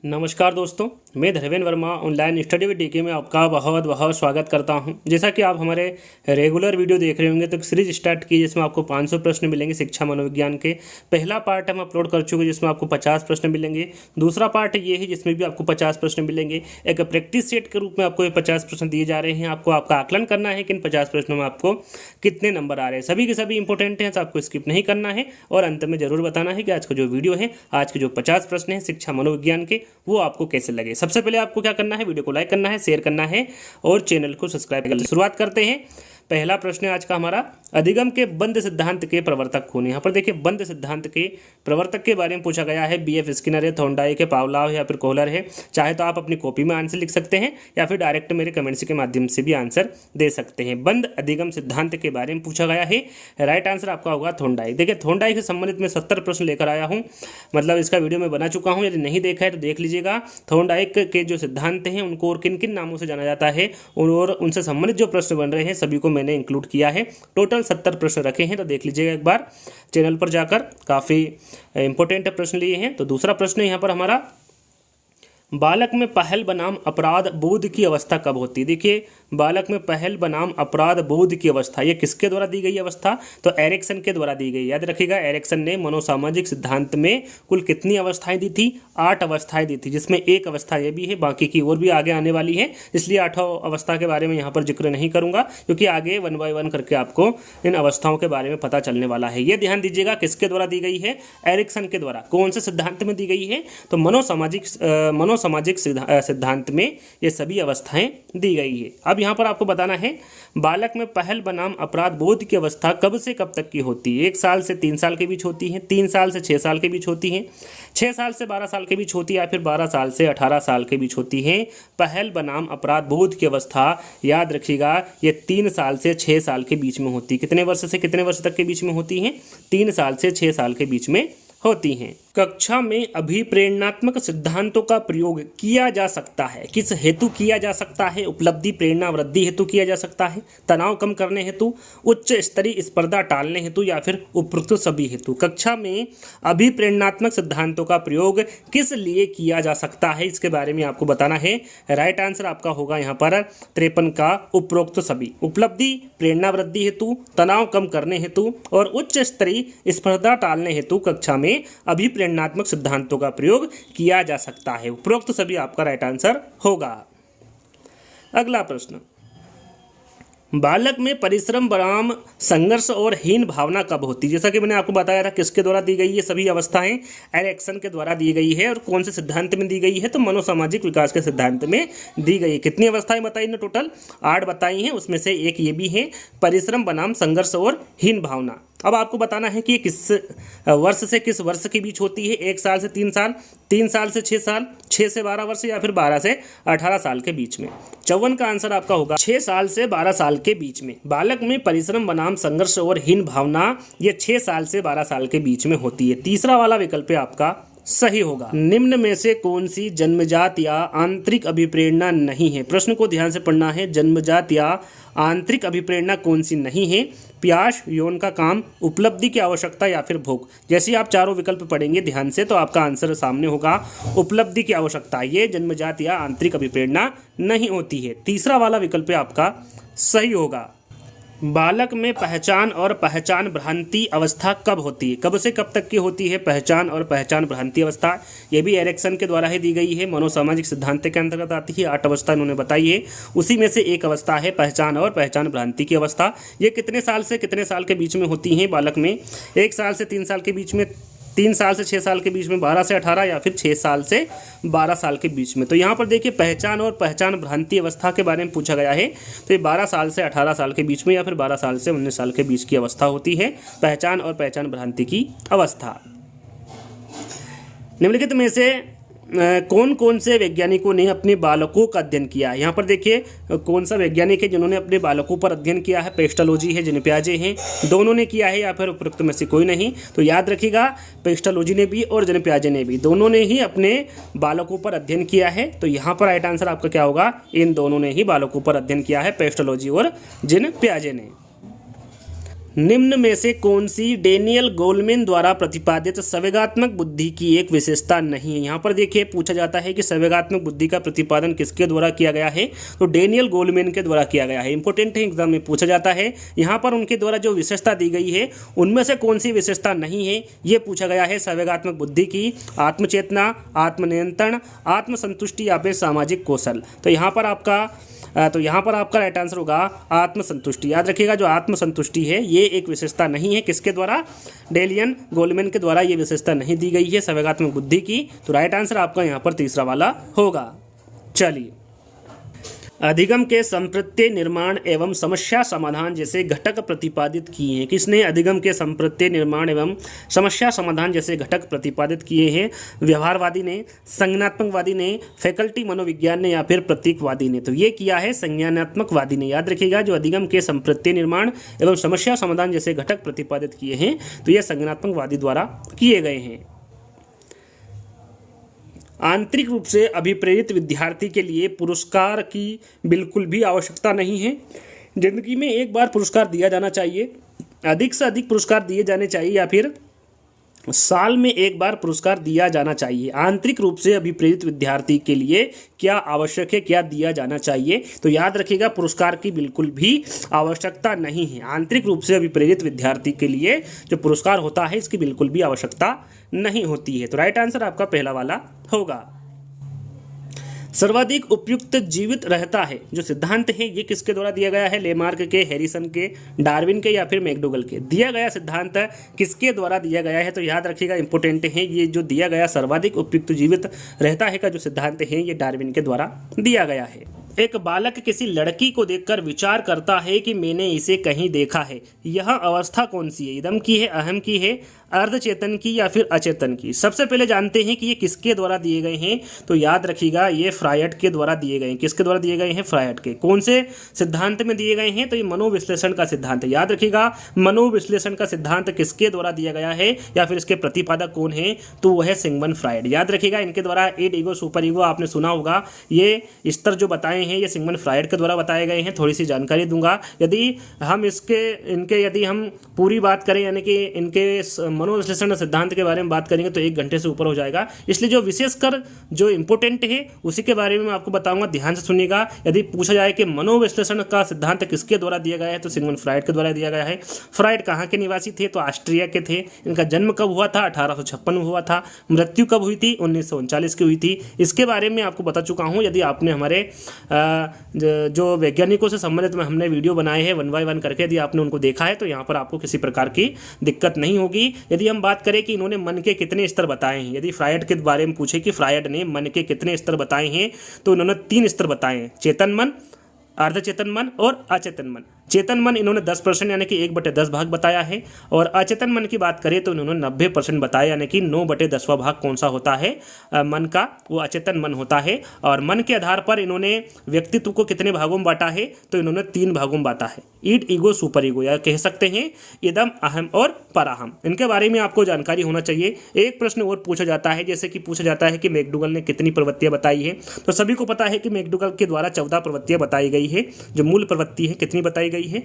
नमस्कार दोस्तों, मैं Dharmendra Verma online study with DK में आपका बहुत बहुत स्वागत करता हूं। जैसा कि आप हमारे रेगुलर वीडियो देख रहे होंगे तो एक सीरीज स्टार्ट की जिसमें आपको 500 प्रश्न मिलेंगे शिक्षा मनोविज्ञान के। पहला पार्ट हम अपलोड कर चुके जिसमें आपको 50 प्रश्न मिलेंगे। दूसरा पार्ट ये है जिसमें भी आपको 50 प्रश्न मिलेंगे। एक प्रैक्टिस सेट के रूप में आपको ये 50 प्रश्न दिए जा रहे हैं। आपको आपका आकलन करना है कि इन 50 प्रश्नों में आपको कितने नंबर आ रहे हैं। सभी के सभी इंपॉर्टेंट हैं, तो आपको स्किप नहीं करना है और अंत में जरूर बताना है कि आज का जो वीडियो है, आज के जो 50 प्रश्न हैं शिक्षा मनोविज्ञान के, वो आपको कैसे लगे। सबसे पहले आपको क्या करना है, वीडियो को लाइक करना है, शेयर करना है और चैनल को सब्सक्राइब करना है। शुरुआत करते हैं। पहला प्रश्न है आज का हमारा, अधिगम के बंद सिद्धांत के प्रवर्तक कौन है। यहाँ पर देखिए बंद सिद्धांत के प्रवर्तक के बारे में पूछा गया है। बीएफ स्किनर है, थॉर्नडाइक है, पावलोव या फिर कोहलर है। चाहे तो आप अपनी कॉपी में आंसर लिख सकते हैं या फिर डायरेक्ट मेरे कमेंट्स के माध्यम से भी आंसर दे सकते हैं। बंद अधिगम सिद्धांत के बारे में पूछा गया है। राइट आंसर आपका होगा थॉर्नडाइक। देखिए थॉर्नडाइक से संबंधित मैं 70 प्रश्न लेकर आया हूँ, मतलब इसका वीडियो मैं बना चुका हूँ। यदि नहीं देखा है तो देख लीजिएगा। थॉर्नडाइक के जो सिद्धांत हैं उनको और किन किन नामों से जाना जाता है और उनसे संबंधित जो प्रश्न बन रहे हैं सभी को मैंने इंक्लूड किया है। टोटल 70 प्रश्न रखे हैं, तो देख लीजिएगा एक बार चैनल पर जाकर। काफ़ी इंपॉर्टेंट प्रश्न लिए हैं। तो दूसरा प्रश्न यहाँ पर हमारा, बालक में पहल बनाम अपराध बोध की अवस्था कब होती है। देखिए बालक में पहल बनाम अपराध बोध की अवस्था ये किसके द्वारा दी गई अवस्था, तो एरिक्सन के द्वारा दी गई। याद रखिएगा, एरिक्सन ने मनोसामाजिक सिद्धांत में कुल कितनी अवस्थाएं दी थी, 8 अवस्थाएं दी थी, जिसमें एक अवस्था ये भी है, बाकी की और भी आगे आने वाली है। इसलिए 8 अवस्था के बारे में यहाँ पर जिक्र नहीं करूंगा, क्योंकि आगे 1 बाय 1 करके आपको इन अवस्थाओं के बारे में पता चलने वाला है। ये ध्यान दीजिएगा किसके द्वारा दी गई है, एरिक्सन के द्वारा। कौन से सिद्धांत में दी गई है, तो मनोसामाजिक सिद्धांत में ये सभी अवस्थाएं दी गई है। अब यहाँ पर आपको बताना है, बालक में पहल बनाम अपराध बोध की अवस्था कब से कब तक की होती है। 1 साल से 3 साल के बीच होती है, 3 साल से 6 साल के बीच होती है, 6 साल से 12 साल के बीच होती है, या फिर 12 साल से 18 साल के बीच होती है। पहल बनाम अपराध बोध की अवस्था याद रखिएगा ये 3 साल से 6 साल के बीच में होती है। कितने वर्ष से कितने वर्ष तक के बीच में होती है, 3 साल से 6 साल के बीच में होती हैं। कक्षा में अभिप्रेरणात्मक सिद्धांतों का प्रयोग किया जा सकता है, किस हेतु किया जा सकता है, उपलब्धि प्रेरणा वृद्धि हेतु किया जा सकता है, तनाव कम करने हेतु, उच्च स्तरीय स्पर्धा टालने हेतु, या फिर उपरोक्त सभी हेतु। कक्षा में अभिप्रेरणात्मक सिद्धांतों का प्रयोग किस लिए किया जा सकता है, इसके बारे में आपको बताना है। राइट आंसर आपका होगा यहाँ पर 53 का उपरोक्त सभी। उपलब्धि प्रेरणा वृद्धि हेतु, तनाव कम करने हेतु और उच्च स्तरीय स्पर्धा टालने हेतु कक्षा में अभिप्रेरणात्मक सिद्धांतों का प्रयोग किया जा सकता है। उपरोक्त सभी आपका राइट आंसर होगा। अगला प्रश्न, बालक में परिश्रम बनाम संघर्ष और हीन भावना कब होती है। जैसा कि मैंने आपको बताया था किसके द्वारा दी गई है सभी अवस्थाएं, एरिक्सन के द्वारा दी गई है। और कौन से सिद्धांत में दी गई है, तो मनोसामाजिक विकास के सिद्धांत में दी गई है। कितनी अवस्थाएं बताई ने, टोटल 8 बताई हैं, उसमें से एक ये भी है, परिश्रम बनाम संघर्ष और हीन भावना। अब आपको बताना है कि ये किस वर्ष से किस वर्ष के बीच होती है। 1 साल से 3 साल, 3 साल से 6 साल, 6 से 12 वर्ष, या फिर 12 से 18 साल के बीच में। 54 का आंसर आपका होगा 6 साल से 12 साल के बीच में। बालक में परिश्रम बनाम संघर्ष और हीन भावना ये 6 साल से 12 साल के बीच में होती है। तीसरा वाला विकल्प आपका सही होगा। निम्न में से कौन सी जन्मजात या आंतरिक अभिप्रेरणा नहीं है। प्रश्न को ध्यान से पढ़ना है। जन्मजात या आंतरिक अभिप्रेरणा कौन सी नहीं है, प्यास, यौन का काम, उपलब्धि की आवश्यकता, या फिर भोग। जैसे आप चारों विकल्प पढ़ेंगे ध्यान से तो आपका आंसर सामने होगा उपलब्धि की आवश्यकता। ये जन्मजात या आंतरिक अभिप्रेरणा नहीं होती है। तीसरा वाला विकल्प आपका सही होगा। बालक में पहचान और पहचान भ्रांति अवस्था कब होती है, कब से कब तक की होती है पहचान और पहचान भ्रांति अवस्था। ये भी एरिक्सन के द्वारा ही दी गई है, मनोसामाजिक सिद्धांत के अंतर्गत आती है। 8 अवस्था इन्होंने बताई है, उसी में से एक अवस्था है पहचान और पहचान भ्रांति की अवस्था। ये कितने साल से कितने साल के बीच में होती है बालक में, 1 साल से 3 साल के बीच में, 3 साल से 6 साल के बीच में, 12 से 18, या फिर 6 साल से 12 साल के बीच में। तो यहाँ पर देखिए पहचान और पहचान भ्रांति अवस्था के बारे में पूछा गया है। तो ये 12 साल से 18 साल के बीच में, या फिर 12 साल से 19 साल के बीच की अवस्था होती है पहचान और पहचान भ्रांति की अवस्था। निम्नलिखित में से कौन कौन से वैज्ञानिकों ने अपने बालकों का अध्ययन किया है। यहाँ पर देखिए कौन सा वैज्ञानिक है जिन्होंने अपने बालकों पर अध्ययन किया है। पेस्टालोजी है, जेन पियाजे हैं, दोनों ने किया है, या फिर उपरोक्त में से कोई नहीं। तो याद रखिएगा पेस्टालोजी ने भी और जेन पियाजे ने भी, दोनों ने ही अपने बालकों पर अध्ययन किया है। तो यहाँ पर राइट आंसर आपका क्या होगा, इन दोनों ने ही बालकों पर अध्ययन किया है, पेस्टालोजी और जेन पियाजे ने। निम्न में से कौन सी डेनियल गोलमैन द्वारा प्रतिपादित संवेगात्मक बुद्धि की एक विशेषता नहीं है। यहाँ पर देखिए पूछा जाता है कि संवेगात्मक बुद्धि का प्रतिपादन किसके द्वारा किया गया है, तो डेनियल गोलमैन के द्वारा किया गया है। इंपॉर्टेंट है, एग्जाम में पूछा जाता है। यहाँ पर उनके द्वारा जो विशेषता दी गई है उनमें से कौन सी विशेषता नहीं है, ये पूछा गया है संवेगात्मक बुद्धि की। आत्मचेतना, आत्मनियंत्रण, आत्मसंतुष्टि या फिर सामाजिक कौशल। तो यहाँ पर आपका राइट आंसर होगा आत्मसंतुष्टि। याद रखिएगा, जो आत्मसंतुष्टि है ये एक विशेषता नहीं है। किसके द्वारा? डेनियल गोलमैन के द्वारा ये विशेषता नहीं दी गई है संवेगात्मक बुद्धि की। तो राइट आंसर आपका यहाँ पर तीसरा वाला होगा। चलिए, अधिगम के संप्रत्यय निर्माण एवं समस्या समाधान जैसे घटक प्रतिपादित किए हैं। किसने अधिगम के संप्रत्यय निर्माण एवं समस्या समाधान जैसे घटक प्रतिपादित किए हैं? व्यवहारवादी ने, संज्ञानात्मकवादी ने, फैकल्टी मनोविज्ञान ने या फिर प्रतीकवादी ने? तो ये किया है संज्ञानात्मकवादी ने। याद रखिएगा, जो अधिगम के संप्रत्यय निर्माण एवं समस्या समाधान जैसे घटक प्रतिपादित किए हैं तो ये संज्ञानात्मकवादी द्वारा किए गए हैं। आंतरिक रूप से अभिप्रेरित विद्यार्थी के लिए पुरस्कार की बिल्कुल भी आवश्यकता नहीं है। जिंदगी में एक बार पुरस्कार दिया जाना चाहिए, अधिक से अधिक पुरस्कार दिए जाने चाहिए या फिर साल में एक बार पुरस्कार दिया जाना चाहिए। आंतरिक रूप से अभिप्रेरित विद्यार्थी के लिए क्या आवश्यक है, क्या दिया जाना चाहिए? तो याद रखिएगा, पुरस्कार की बिल्कुल भी आवश्यकता नहीं है। आंतरिक रूप से अभिप्रेरित विद्यार्थी के लिए जो पुरस्कार होता है इसकी बिल्कुल भी आवश्यकता नहीं होती है। तो राइट आंसर आपका पहला वाला होगा। सर्वाधिक उपयुक्त जीवित रहता है जो सिद्धांत है ये किसके द्वारा दिया गया है? लेमार्क के, हैरिसन के, डार्विन के या फिर मैकडोगल के? दिया गया सिद्धांत किसके द्वारा दिया गया है? तो याद रखिएगा, इंपॉर्टेंट है, ये जो दिया गया सर्वाधिक उपयुक्त जीवित रहता है का जो सिद्धांत है ये डार्विन के द्वारा दिया गया है। एक बालक किसी लड़की को देखकर विचार करता है कि मैंने इसे कहीं देखा है। यह अवस्था कौन सी है? इदम की है, अहम की है, अर्धचेतन की या फिर अचेतन की? सबसे पहले जानते हैं कि ये किसके द्वारा दिए गए हैं। तो याद रखिएगा, ये फ्रायड के द्वारा दिए गए हैं। किसके द्वारा दिए गए हैं? फ्रायड के। कौन से सिद्धांत में दिए गए हैं? तो ये मनोविश्लेषण का सिद्धांत है। याद रखिएगा, मनोविश्लेषण का सिद्धांत किसके द्वारा दिया गया है या फिर इसके प्रतिपादक कौन है? तो वह है सिगमंड फ्रायड। याद रखिएगा, इनके द्वारा ईड, ईगो, सुपर ईगो आपने सुना होगा। ये स्तर जो बताए हैं ये सिगमंड फ्रायड के द्वारा बताए गए हैं। थोड़ी सी जानकारी दूंगा। यदि हम यदि हम पूरी बात करें, यानी कि इनके मनोविश्लेषण सिद्धांत के बारे में बात करेंगे तो 1 घंटे से ऊपर हो जाएगा। इसलिए जो विशेषकर जो इंपॉर्टेंट है उसी के बारे में मैं आपको बताऊंगा, ध्यान से सुनिएगा। यदि पूछा जाए कि मनोविश्लेषण का सिद्धांत किसके द्वारा दिया गया है तो सिगमंड फ्रायड के द्वारा दिया गया है। फ्रायड कहाँ के निवासी थे? तो ऑस्ट्रिया के थे। इनका जन्म कब हुआ था? 1856 में हुआ था। मृत्यु कब हुई थी? 1939 की हुई थी। इसके बारे में आपको बता चुका हूँ। यदि आपने हमारे जो वैज्ञानिकों से संबंधित में हमने वीडियो बनाए हैं 1 by 1 करके, यदि आपने उनको देखा है तो यहाँ पर आपको किसी प्रकार की दिक्कत नहीं होगी। यदि हम बात करें कि इन्होंने मन के कितने स्तर बताए हैं, यदि फ्रायड के बारे में पूछे कि फ्रायड ने मन के कितने स्तर बताए हैं तो इन्होंने 3 स्तर बताए हैं: चेतन मन, अर्धचेतन मन और अचेतन मन। चेतन मन इन्होंने 10% यानी कि 1/10 भाग बताया है। और अचेतन मन की बात करें तो इन्होंने 90% बताया, यानी कि 9/10वां भाग कौन सा होता है मन का? वो अचेतन मन होता है। और मन के आधार पर इन्होंने व्यक्तित्व को कितने भागों में बांटा है? तो इन्होंने 3 भागों में बांटा है: ईड, ईगो, सुपर ईगो, या कह सकते हैं इदम, अहम और पराहम। इनके बारे में आपको जानकारी होना चाहिए। एक प्रश्न और पूछा जाता है, जैसे कि पूछा जाता है कि मैकडोगल ने कितनी प्रवृत्तियां बताई है। तो सभी को पता है कि मैकडोगल के द्वारा 14 प्रवृत्तियां बताई गई है। जो मूल प्रवृत्ति है कितनी बताई गई है?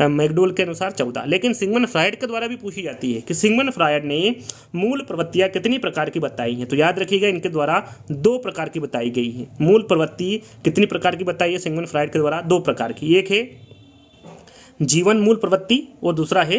मैकडोगल के अनुसार 14। लेकिन सिगमंड फ्रायड के द्वारा भी पूछी जाती है कि सिगमंड फ्रायड ने मूल प्रवृत्तियां कितनी प्रकार की बताई हैं। तो याद रखिएगा, इनके द्वारा 2 प्रकार की बताई गई है। मूल प्रवृत्ति कितनी प्रकार की बताई है सिगमंड फ्रायड के द्वारा? 2 प्रकार की। एक है जीवन मूल प्रवृत्ति और दूसरा है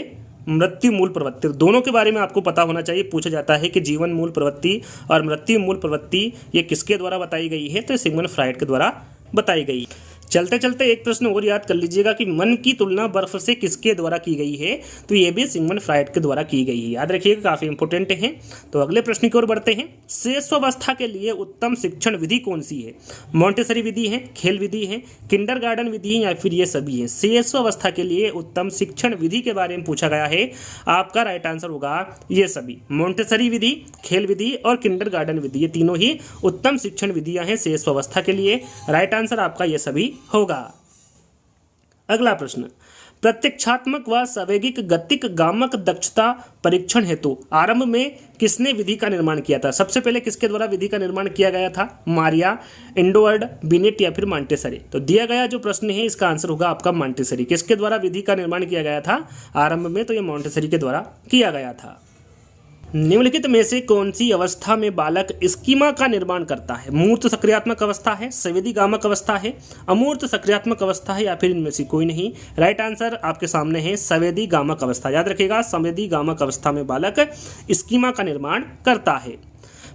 मृत्यु मूल प्रवृत्ति। दोनों के बारे में आपको पता होना चाहिए। पूछा जाता है कि जीवन मूल प्रवृत्ति और मृत्यु मूल प्रवृत्ति ये किसके द्वारा बताई गई है? तो सिगमंड फ्रायड के द्वारा बताई गई। चलते चलते एक प्रश्न और याद कर लीजिएगा कि मन की तुलना बर्फ से किसके द्वारा की गई है? तो ये भी सिगमंड फ्रायड के द्वारा की गई है। याद रखिएगा, काफी इंपॉर्टेंट है। तो अगले प्रश्न की ओर बढ़ते हैं। शैशवावस्था के लिए उत्तम शिक्षण विधि कौन सी है? मॉन्टेसरी विधि है, खेल विधि है, किंडरगार्टन विधि है या फिर ये सभी है? शैशवावस्था के लिए उत्तम शिक्षण विधि के बारे में पूछा गया है। आपका राइट आंसर होगा ये सभी। मॉन्टेसरी विधि, खेल विधि और किंडरगार्टन विधि, ये तीनों ही उत्तम शिक्षण विधियां हैं शैशवावस्था के लिए। राइट आंसर आपका ये सभी होगा। अगला प्रश्न, प्रत्यक्षात्मक व संवेगिक गतिक गामक दक्षता परीक्षण हेतु आरंभ में किसने विधि का निर्माण किया था? सबसे पहले किसके द्वारा विधि का निर्माण किया गया था? मारिया, एंडोवर्ड, बिनेट या फिर मॉन्टेसरी? तो दिया गया जो प्रश्न है इसका आंसर होगा आपका मॉन्टेसरी। किसके द्वारा विधि का निर्माण किया गया था आरंभ में? तो ये मॉन्टेसरी के द्वारा किया गया था। निम्नलिखित में से कौन सी अवस्था में बालक स्कीमा का निर्माण करता है? मूर्त सक्रियात्मक अवस्था है, संवेदी गामक अवस्था है, अमूर्त सक्रियात्मक अवस्था है या फिर इनमें से कोई नहीं? राइट आंसर आपके सामने है संवेदी गामक अवस्था। याद रखिएगा, संवेदी गामक अवस्था में बालक स्कीमा का निर्माण करता है।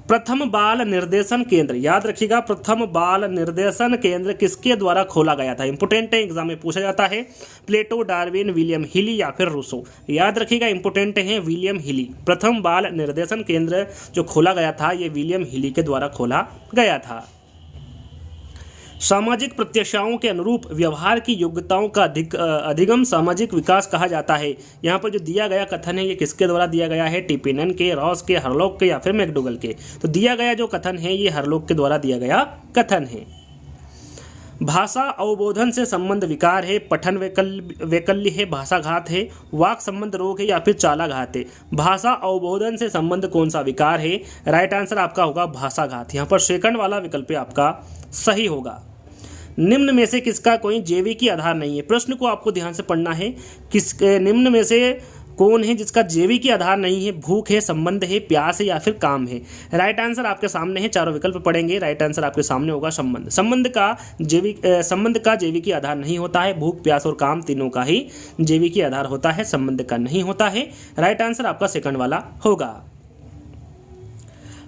प्रथम बाल निर्देशन केंद्र, याद रखिएगा, प्रथम बाल निर्देशन केंद्र किसके द्वारा खोला गया था? इंपोर्टेंट है, एग्जाम में पूछा जाता है। प्लेटो, डार्विन, विलियम हिली या फिर रूसो? याद रखिएगा, इंपोर्टेंट है विलियम हिली। प्रथम बाल निर्देशन केंद्र जो खोला गया था ये विलियम हिली के द्वारा खोला गया था। सामाजिक प्रत्याशाओं के अनुरूप व्यवहार की योग्यताओं का अधिगम सामाजिक विकास कहा जाता है। यहाँ पर जो दिया गया कथन है ये किसके द्वारा दिया गया है? टिपिनन के, रॉस के, हरलॉक के या फिर मैकडोगल के? तो दिया गया जो कथन है ये हरलॉक के द्वारा दिया गया कथन है। भाषा अवबोधन से संबंध विकार है, पठन वैकल्य है, भाषाघात है, वाक संबंध रोग है या फिर चालाघात है? भाषा अवबोधन से संबंध कौन सा विकार है? राइट आंसर आपका होगा भाषाघात। यहाँ पर सेकंड वाला विकल्प आपका सही होगा। निम्न में से किसका कोई जैविकी आधार नहीं है? प्रश्न को आपको ध्यान से पढ़ना है। निम्न में से कौन है जिसका जैविकी आधार नहीं है? भूख है, संबंध है, प्यास है या फिर काम है? राइट आंसर आपके सामने है, चारों विकल्प पढ़ेंगे। राइट आंसर आपके सामने होगा संबंध। संबंध का जैविकी आधार नहीं होता है। भूख, प्यास और काम तीनों का ही जैविकी आधार होता है, संबंध का नहीं होता है। राइट आंसर आपका सेकंड वाला होगा।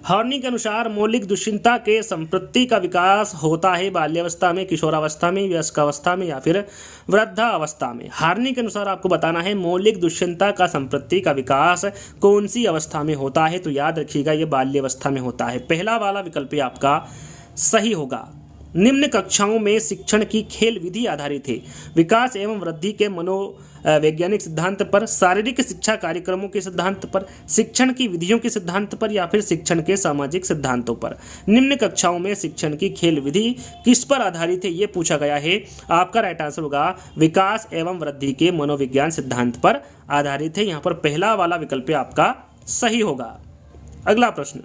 हॉर्नी के अनुसार मौलिक दुश्चिंता के संपत्ति का विकास होता है बाल्यावस्था में, किशोरावस्था में, वयस्कावस्था में या फिर वृद्धावस्था में? हार्नी के अनुसार आपको बताना है मौलिक दुश्चिंता का संपत्ति का विकास कौन सी अवस्था में होता है? तो याद रखिएगा ये बाल्यावस्था में होता है। पहला वाला विकल्प आपका सही होगा। निम्न कक्षाओं में शिक्षण की खेल विधि आधारित है। विकास एवं वृद्धि के मनोवैज्ञानिक सिद्धांत पर, शारीरिक शिक्षा कार्यक्रमों के सिद्धांत पर, शिक्षण की विधियों के सिद्धांत पर या फिर शिक्षण के सामाजिक सिद्धांतों पर? निम्न कक्षाओं में शिक्षण की खेल विधि किस पर आधारित है ये पूछा गया है। आपका राइट आंसर होगा विकास एवं वृद्धि के मनोविज्ञान सिद्धांत पर आधारित है। यहाँ पर पहला वाला विकल्प आपका सही होगा। अगला प्रश्न,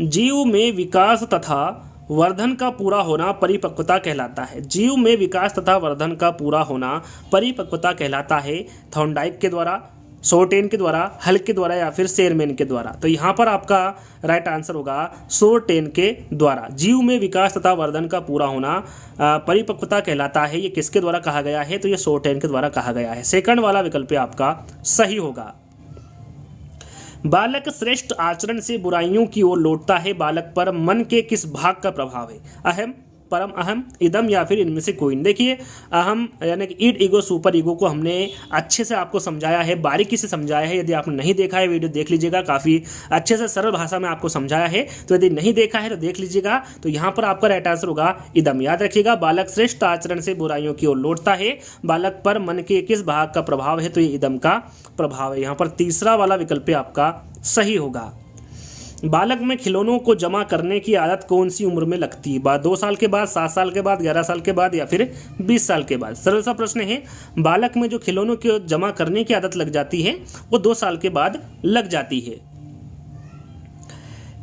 जीव में विकास तथा वर्धन का पूरा होना परिपक्वता कहलाता है। जीव में विकास तथा वर्धन का पूरा होना परिपक्वता कहलाता है। थॉर्नडाइक के द्वारा, शोर्टेन के द्वारा, हल के द्वारा या फिर शेरमैन के द्वारा? तो यहाँ पर आपका राइट आंसर होगा शोर्टेन के द्वारा। जीव में विकास तथा वर्धन का पूरा होना परिपक्वता कहलाता है, ये किसके द्वारा कहा गया है? तो ये शोर्टेन के द्वारा कहा गया है। सेकंड वाला विकल्प आपका सही होगा। बालक श्रेष्ठ आचरण से बुराइयों की ओर लौटता है। बालक पर मन के किस भाग का प्रभाव है? अहम, परम अहम, इदम या फिर इनमें से कोई नहीं? देखिए, अहम यानी कि ईड, ईगो, सुपर ईगो को हमने अच्छे से आपको समझाया है, बारीकी से समझाया है। यदि आपने नहीं देखा है वीडियो देख लीजिएगा, काफ़ी अच्छे से सरल भाषा में आपको समझाया है। तो यदि नहीं देखा है तो देख लीजिएगा। तो यहाँ पर आपका राइट आंसर होगा इदम। याद रखिएगा, बालक श्रेष्ठ आचरण से बुराइयों की ओर लौटता है। बालक पर मन के किस भाग का प्रभाव है? तो ये इदम का प्रभाव है। यहाँ पर तीसरा वाला विकल्प आपका सही होगा। बालक में खिलौनों को जमा करने की आदत कौन सी उम्र में लगती है? 2 साल के बाद, 7 साल के बाद, 11 साल के बाद या फिर 20 साल के बाद? सरल सा प्रश्न है। बालक में जो खिलौनों को जमा करने की आदत लग जाती है वो 2 साल के बाद लग जाती है।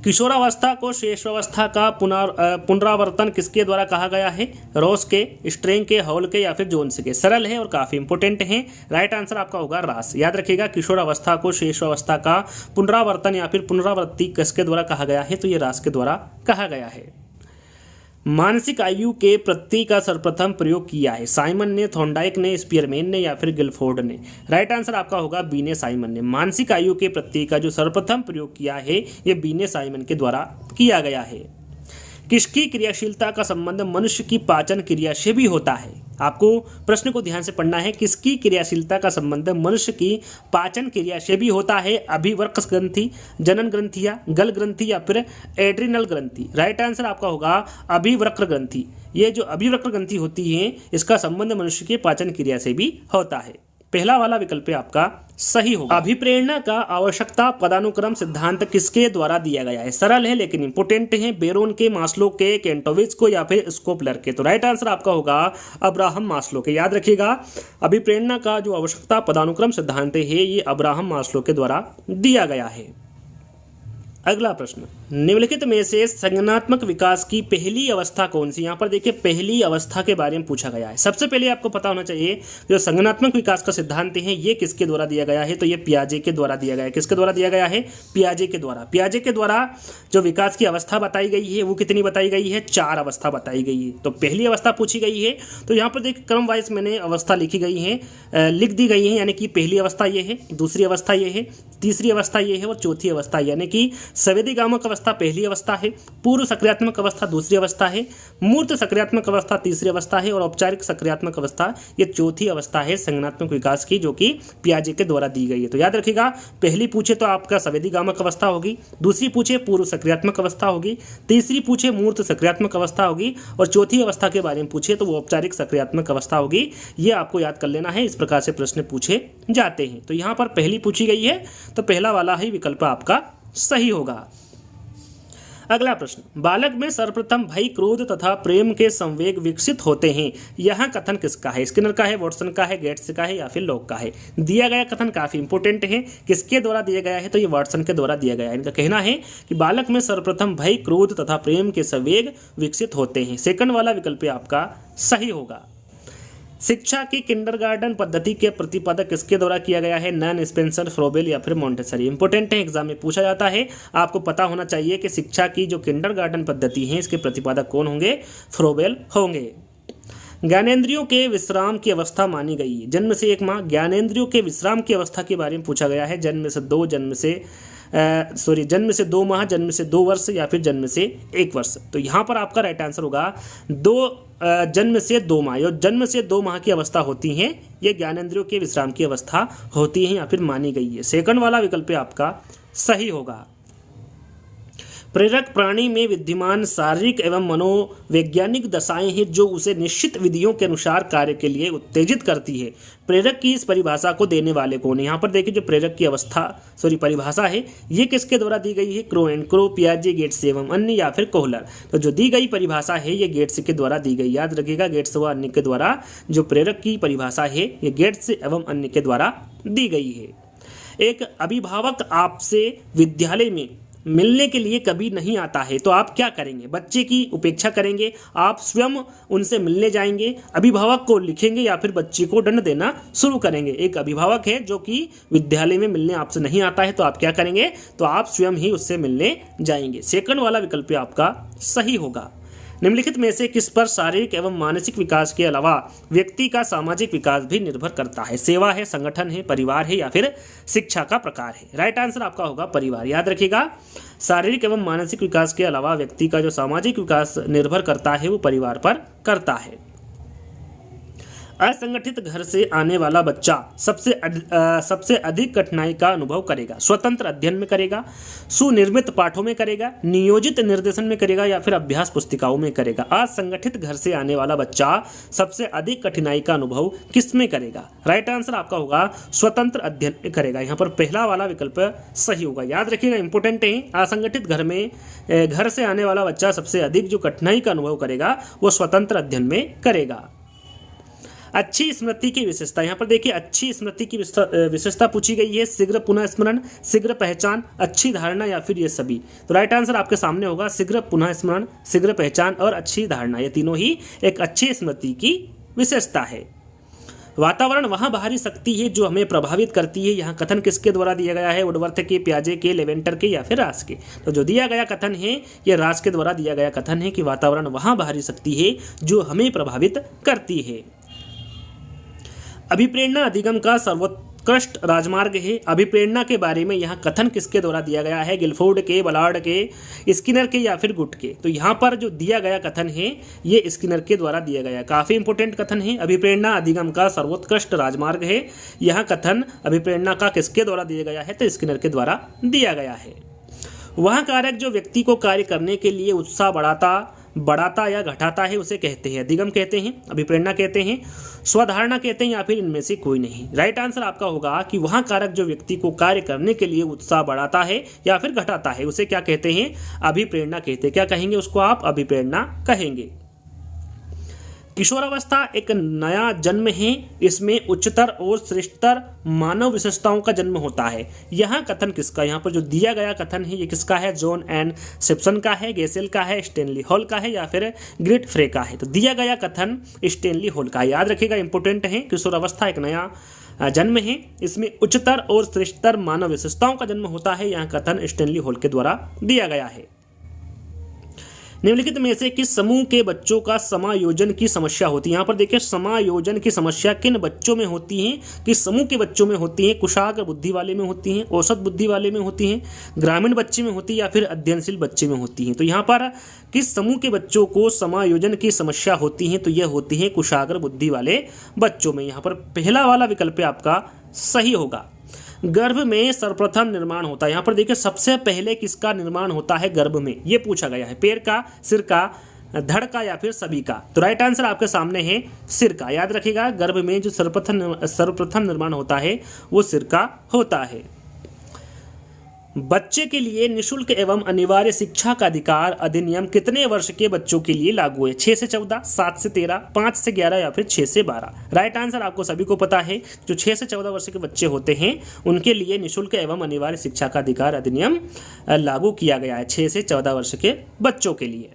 किशोरावस्था को शेषावस्था का पुनरावर्तन किसके द्वारा कहा गया है? रॉस के, स्ट्रेंग के, हॉल के या फिर जोन्स के? सरल है और काफ़ी इंपोर्टेंट है। राइट आंसर आपका होगा रास। याद रखिएगा, किशोरावस्था को शेषावस्था का पुनरावर्तन या फिर पुनरावृत्ति किसके द्वारा कहा गया है? तो ये रास के द्वारा कहा गया है। मानसिक आयु के प्रत्यय का सर्वप्रथम प्रयोग किया है। साइमन ने, थॉर्नडाइक ने, स्पीयरमैन ने या फिर गिलफोर्ड ने? राइट आंसर आपका होगा बी ने, साइमन ने। मानसिक आयु के प्रत्यय का जो सर्वप्रथम प्रयोग किया है ये बी ने, साइमन के द्वारा किया गया है। किसकी क्रियाशीलता का संबंध मनुष्य की पाचन क्रिया से भी होता है? आपको प्रश्न को ध्यान से पढ़ना है। किसकी क्रियाशीलता का संबंध मनुष्य की पाचन क्रिया से भी होता है? अभिवर्क ग्रंथि, जनन ग्रंथि या गल ग्रंथि या फिर एड्रिनल ग्रंथि? राइट आंसर आपका होगा अभिवर्क ग्रंथि। ये जो अभिवर्क ग्रंथि होती है इसका संबंध मनुष्य के पाचन क्रिया से भी होता है। पहला वाला विकल्प आपका सही होगा। अभिप्रेरणा का आवश्यकता पदानुक्रम सिद्धांत किसके द्वारा दिया गया है? सरल है लेकिन इंपोर्टेंट है। बेरोन के, मास्लो के, केंटोविच को या फिर स्कोपलर के? तो राइट आंसर आपका होगा अब्राहम मास्लो के। याद रखिएगा, अभिप्रेरणा का जो आवश्यकता पदानुक्रम सिद्धांत है ये अब्राहम मास्लो के द्वारा दिया गया है। अगला प्रश्न, निम्नलिखित में से संज्ञानात्मक विकास की पहली अवस्था कौन सी? यहाँ पर देखिए पहली अवस्था के बारे में पूछा गया है। सबसे पहले आपको पता होना चाहिए जो संज्ञानात्मक विकास का सिद्धांत है ये किसके द्वारा दिया गया है? तो ये पियाजे के द्वारा दिया गया है। किसके द्वारा दिया गया है? पियाजे के द्वारा। पियाजे के द्वारा जो विकास की अवस्था बताई गई है वो कितनी बताई गई है? 4 अवस्था बताई गई है। तो पहली अवस्था पूछी गई है, तो यहाँ पर देखिए क्रम वाइज मैंने अवस्था लिखी गई है, लिख दी गई है। यानी कि पहली अवस्था ये है, दूसरी अवस्था ये है, तीसरी अवस्था ये है और चौथी अवस्था, यानी कि संवेदीगामक अवस्था पहली अवस्था है, पूर्व सक्रियात्मक अवस्था दूसरी अवस्था है, मूर्त सक्रियात्मक अवस्था तीसरी अवस्था है और औपचारिक सक्रियात्मक अवस्था ये चौथी अवस्था है संज्ञानात्मक विकास की, जो कि पियाजे के द्वारा दी गई है। तो याद रखिएगा, पहली पूछे तो आपका संवेदीगामक अवस्था होगी, दूसरी पूछे पूर्व सक्रियात्मक अवस्था होगी, तीसरी पूछे मूर्त सक्रियात्मक अवस्था होगी और चौथी अवस्था के बारे में पूछे तो वो औपचारिक सक्रियात्मक अवस्था होगी। ये आपको याद कर लेना है, इस प्रकार से प्रश्न पूछे जाते हैं। तो यहाँ पर पहली पूछी गई है तो पहला वाला ही विकल्प आपका सही होगा। अगला प्रश्न, बालक में सर्वप्रथम भय, क्रोध तथा प्रेम के संवेग विकसित होते हैं, यह कथन किसका है? स्किनर का है, वॉटसन का है, गेट्स का है या फिर लॉक का है? दिया गया कथन काफी इंपोर्टेंट है। किसके द्वारा दिया गया है? तो ये वॉटसन के द्वारा दिया गया है। इनका कहना है कि बालक में सर्वप्रथम भय, क्रोध तथा प्रेम के संवेग विकसित होते हैं। सेकंड वाला विकल्प आपका सही होगा। शिक्षा की किंडरगार्टन पद्धति के प्रतिपादक किसके द्वारा किया गया है? नन, स्पेंसर, फ्रोबेल या फिर मॉन्टेसरी? इंपोर्टेंट है, एग्जाम में पूछा जाता है। आपको पता होना चाहिए कि शिक्षा की जो किंडरगार्टन पद्धति है इसके प्रतिपादक कौन होंगे? फ्रोबेल होंगे। ज्ञानेंद्रियों के विश्राम की अवस्था मानी गई है। जन्म से 1 माह, ज्ञानेंद्रियों के विश्राम की अवस्था के बारे में पूछा गया है। जन्म से 2, जन्म से 2 माह, जन्म से 2 वर्ष या फिर जन्म से 1 वर्ष? तो यहाँ पर आपका राइट आंसर होगा जन्म से 2 माह। और जन्म से 2 माह की अवस्था होती हैं ये ज्ञानेंद्रियों के विश्राम की अवस्था होती है या फिर मानी गई है। सेकंड वाला विकल्प आपका सही होगा। प्रेरक प्राणी में विद्यमान शारीरिक एवं मनोवैज्ञानिक दशाएं हैं जो उसे निश्चित विधियों के अनुसार कार्य के लिए उत्तेजित करती है। प्रेरक की इस परिभाषा को देने वाले कौन है? यहाँ पर देखिए जो प्रेरक की परिभाषा है ये किसके द्वारा दी गई है? क्रो एंड क्रो, पियाजे, गेट्स एवं अन्य या फिर कोहलर? तो जो दी गई परिभाषा है ये गेट्स के द्वारा दी गई। याद रखिएगा, गेट्स व अन्य के द्वारा जो प्रेरक की परिभाषा है ये गेट्स एवं अन्य के द्वारा दी गई है। एक अभिभावक आपसे विद्यालय में मिलने के लिए कभी नहीं आता है तो आप क्या करेंगे? बच्चे की उपेक्षा करेंगे, आप स्वयं उनसे मिलने जाएंगे, अभिभावक को लिखेंगे या फिर बच्चे को दंड देना शुरू करेंगे? एक अभिभावक है जो कि विद्यालय में मिलने आपसे नहीं आता है तो आप क्या करेंगे? तो आप स्वयं ही उससे मिलने जाएंगे। सेकंड वाला विकल्प आपका सही होगा। निम्नलिखित में से किस पर शारीरिक एवं मानसिक विकास के अलावा व्यक्ति का सामाजिक विकास भी निर्भर करता है? सेवा है, संगठन है, परिवार है या फिर शिक्षा का प्रकार है? राइट आंसर आपका होगा परिवार। याद रखिएगा, शारीरिक एवं मानसिक विकास के अलावा व्यक्ति का जो सामाजिक विकास निर्भर करता है वो परिवार पर करता है। असंगठित घर से आने वाला बच्चा सबसे अधिक कठिनाई का अनुभव करेगा। स्वतंत्र अध्ययन में करेगा, सुनिर्मित पाठों में करेगा, नियोजित निर्देशन में करेगा या फिर अभ्यास पुस्तिकाओं में करेगा? असंगठित घर से आने वाला बच्चा सबसे अधिक कठिनाई का अनुभव किस में करेगा? राइट आंसर आपका होगा स्वतंत्र अध्ययन में करेगा। यहाँ पर पहला वाला विकल्प सही होगा। याद रखिएगा, इंपोर्टेंट है, असंगठित घर से आने वाला बच्चा सबसे अधिक जो कठिनाई का अनुभव करेगा वो स्वतंत्र अध्ययन में करेगा। अच्छी स्मृति की विशेषता, यहाँ पर देखिए अच्छी स्मृति की विशेषता पूछी गई है। शीघ्र पुनः स्मरण, शीघ्र पहचान, अच्छी धारणा या फिर ये सभी? तो राइट आंसर आपके सामने होगा शीघ्र पुनः स्मरण, शीघ्र पहचान और अच्छी धारणा। ये तीनों ही एक अच्छी स्मृति की विशेषता है। वातावरण वहाँ बाहरी शक्ति है जो हमें प्रभावित करती है, यहाँ कथन किसके द्वारा दिया गया है? वुडवर्थ के, पियाजे के, लेवेंटर के या फिर रास के? तो जो दिया गया कथन है ये रास के द्वारा दिया गया कथन है कि वातावरण वहाँ बाहरी शक्ति है जो हमें प्रभावित करती है। अभिप्रेरणा अधिगम का सर्वोत्कृष्ट राजमार्ग है। अभिप्रेरणा के बारे में यहाँ कथन किसके द्वारा दिया गया है? गिलफोर्ड के, बलार्ड के, स्किनर के या फिर गुट के? तो यहाँ पर जो दिया गया कथन है ये स्किनर के द्वारा दिया गया है। काफ़ी इंपोर्टेंट कथन है। अभिप्रेरणा अधिगम का सर्वोत्कृष्ट राजमार्ग है, यह कथन अभिप्रेरणा का किसके द्वारा दिया गया है? तो स्किनर के द्वारा दिया गया है। वह कारक जो व्यक्ति को कार्य करने के लिए उत्साह बढ़ाता बढ़ाता या घटाता है उसे कहते हैं अधिगम कहते हैं, अभिप्रेरणा कहते हैं, स्वधारणा कहते हैं या फिर इनमें से कोई नहीं। राइट आंसर आपका होगा कि वह कारक जो व्यक्ति को कार्य करने के लिए उत्साह बढ़ाता है या फिर घटाता है उसे क्या कहते हैं, अभिप्रेरणा कहते हैं। क्या कहेंगे उसको आप, अभिप्रेरणा कहेंगे। किशोरावस्था एक नया जन्म है, इसमें उच्चतर और श्रेष्ठतर मानव विशेषताओं का जन्म होता है। यहाँ कथन किसका, यहाँ पर जो दिया गया कथन है ये किसका है, जॉन एन सिप्सन का है, गेसेल का है, स्टेनली हॉल का है या फिर ग्रिट फ्रे का है। तो दिया गया कथन स्टेनली हॉल का, याद रखिएगा, इंपोर्टेंट है। किशोरावस्था एक नया जन्म है, इसमें उच्चतर और श्रेष्ठतर मानव विशेषताओं का जन्म होता है। यहाँ कथन स्टेनली हॉल के द्वारा दिया गया है। निम्नलिखित में से किस समूह के बच्चों का समायोजन की समस्या होती है। यहाँ पर देखिए समायोजन की समस्या किन बच्चों में होती है, किस समूह के बच्चों में होती है। कुशाग्र बुद्धि वाले में होती हैं, औसत बुद्धि वाले में होती हैं, ग्रामीण बच्चे में होती है या फिर अध्ययनशील बच्चे में होती हैं। तो यहाँ पर किस समूह के बच्चों को समायोजन की समस्या होती है, तो यह होती है कुशाग्र बुद्धि वाले बच्चों में। यहाँ पर पहला वाला विकल्प आपका सही होगा। गर्भ में सर्वप्रथम निर्माण होता है, यहाँ पर देखिए सबसे पहले किसका निर्माण होता है गर्भ में, ये पूछा गया है। पैर का, सिर का, धड़ का या फिर सभी का। तो राइट आंसर आपके सामने है सिर का। याद रखिएगा गर्भ में जो सर्वप्रथम निर्माण होता है वो सिर का होता है। बच्चे के लिए निःशुल्क एवं अनिवार्य शिक्षा का अधिकार अधिनियम कितने वर्ष के बच्चों के लिए लागू है, 6 से 14, 7 से 13, 5 से 11 या फिर 6 से 12। राइट आंसर आपको सभी को पता है, जो 6 से 14 वर्ष के बच्चे होते हैं उनके लिए निःशुल्क एवं अनिवार्य शिक्षा का अधिकार अधिनियम लागू किया गया है 6 से 14 वर्ष के बच्चों के लिए।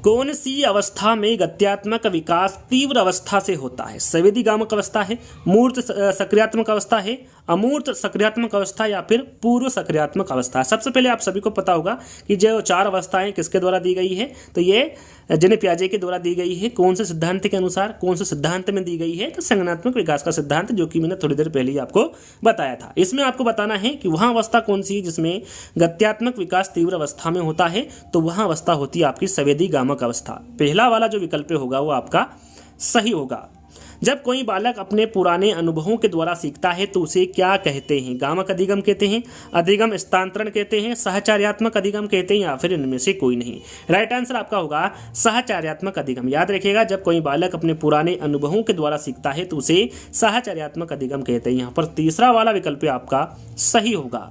कौन सी अवस्था में गत्यात्मक विकास तीव्र अवस्था से होता है, संवेदीगामक अवस्था है, मूर्त सक्रियात्मक अवस्था है, अमूर्त सक्रियात्मक अवस्था या फिर पूर्व सक्रियात्मक अवस्था। सबसे पहले आप सभी को पता होगा कि जो 4 अवस्थाएं किसके द्वारा दी गई है, तो ये जेने पियाजे के द्वारा दी गई है। कौन से सिद्धांत के अनुसार, कौन से सिद्धांत में दी गई है, तो संज्ञानात्मक विकास का सिद्धांत, जो कि मैंने थोड़ी देर पहले ही आपको बताया था। इसमें आपको बताना है कि वहाँ अवस्था कौन सी है जिसमें गत्यात्मक विकास तीव्र अवस्था में होता है, तो वहाँ अवस्था होती है आपकी संवेदीगामक अवस्था। पहला वाला जो विकल्प होगा वो आपका सही होगा। जब कोई बालक अपने पुराने अनुभवों के द्वारा सीखता है तो उसे क्या कहते हैं, गामक अधिगम कहते हैं, अधिगम स्थानांतरण कहते हैं, सहचार्यात्मक अधिगम कहते हैं या फिर इनमें से कोई नहीं। राइट आंसर आपका होगा सहचार्यात्मक अधिगम। याद रखिएगा जब कोई बालक अपने पुराने अनुभवों के द्वारा सीखता है तो उसे सहचार्यात्मक अधिगम कहते हैं। यहाँ पर तीसरा वाला विकल्प आपका सही होगा।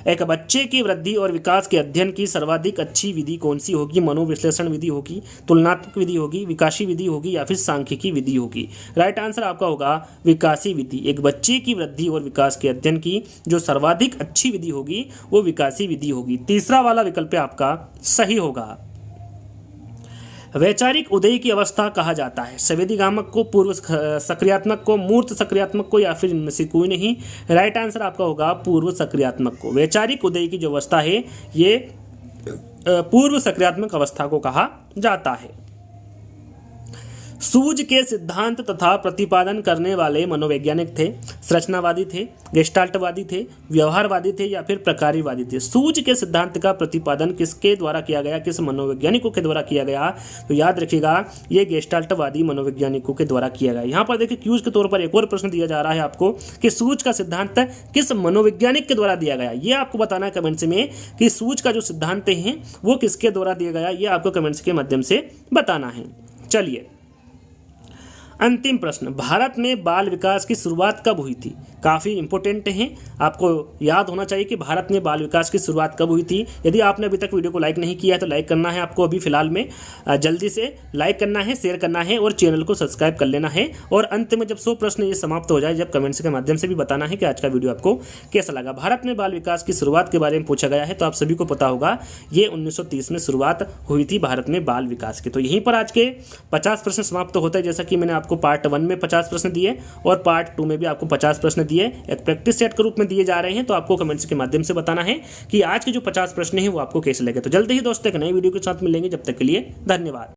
एक बच्चे की वृद्धि और विकास के अध्ययन की सर्वाधिक अच्छी विधि कौन सी होगी, मनोविश्लेषण विधि होगी, तुलनात्मक विधि होगी, विकासी विधि होगी या फिर सांख्यिकी विधि होगी। राइट आंसर आपका होगा विकासी विधि। एक बच्चे की वृद्धि और विकास के अध्ययन की जो सर्वाधिक अच्छी विधि होगी वो विकासी विधि होगी। तीसरा वाला विकल्प आपका सही होगा। वैचारिक उदय की अवस्था कहा जाता है, संवेदीगामक को, पूर्व सक्रियात्मक को, मूर्त सक्रियात्मक को या फिर इनमें से कोई नहीं। राइट आंसर आपका होगा पूर्व सक्रियात्मक को। वैचारिक उदय की जो अवस्था है ये पूर्व सक्रियात्मक अवस्था को कहा जाता है। सूझ के सिद्धांत तथा प्रतिपादन करने वाले मनोवैज्ञानिक थे, संरचनावादी थे, गेस्टाल्टवादी थे, व्यवहारवादी थे या फिर प्रकार्यवादी थे। सूझ के सिद्धांत का प्रतिपादन किसके द्वारा किया गया, किस मनोवैज्ञानिकों के द्वारा किया गया, तो याद रखिएगा ये गेस्टाल्टवादी मनोवैज्ञानिकों के द्वारा किया गया। यहाँ पर देखिए क्यूज के तौर पर एक और प्रश्न दिया जा रहा है आपको कि सूझ का सिद्धांत किस मनोवैज्ञानिक के द्वारा दिया गया। ये आपको बताना है कमेंट्स में कि सूझ का जो सिद्धांत है वो किसके द्वारा दिया गया, ये आपको कमेंट्स के माध्यम से बताना है। चलिए अंतिम प्रश्न, भारत में बाल विकास की शुरुआत कब हुई थी। काफ़ी इंपॉर्टेंट है, आपको याद होना चाहिए कि भारत में बाल विकास की शुरुआत कब हुई थी। यदि आपने अभी तक वीडियो को लाइक नहीं किया है तो लाइक करना है आपको अभी फिलहाल में, जल्दी से लाइक करना है, शेयर करना है और चैनल को सब्सक्राइब कर लेना है। और अंत में जब 100 प्रश्न ये समाप्त हो जाए, जब कमेंट्स के माध्यम से भी बताना है कि आज का वीडियो आपको कैसा लगा। भारत में बाल विकास की शुरुआत के बारे में पूछा गया है, तो आप सभी को पता होगा ये 1930 में शुरुआत हुई थी भारत में बाल विकास की। तो यहीं पर आज के 50 प्रश्न समाप्त होते हैं। जैसा कि मैंने आपको पार्ट 1 में 50 प्रश्न दिए और पार्ट 2 में भी आपको 50 प्रश्न दिए, एक प्रैक्टिस सेट के रूप में दिए जा रहे हैं। तो आपको कमेंट्स के माध्यम से बताना है कि आज के जो 50 प्रश्न हैं वो आपको कैसे लगे। तो जल्दी ही दोस्तों एक नई वीडियो के साथ मिलेंगे, जब तक के लिए धन्यवाद।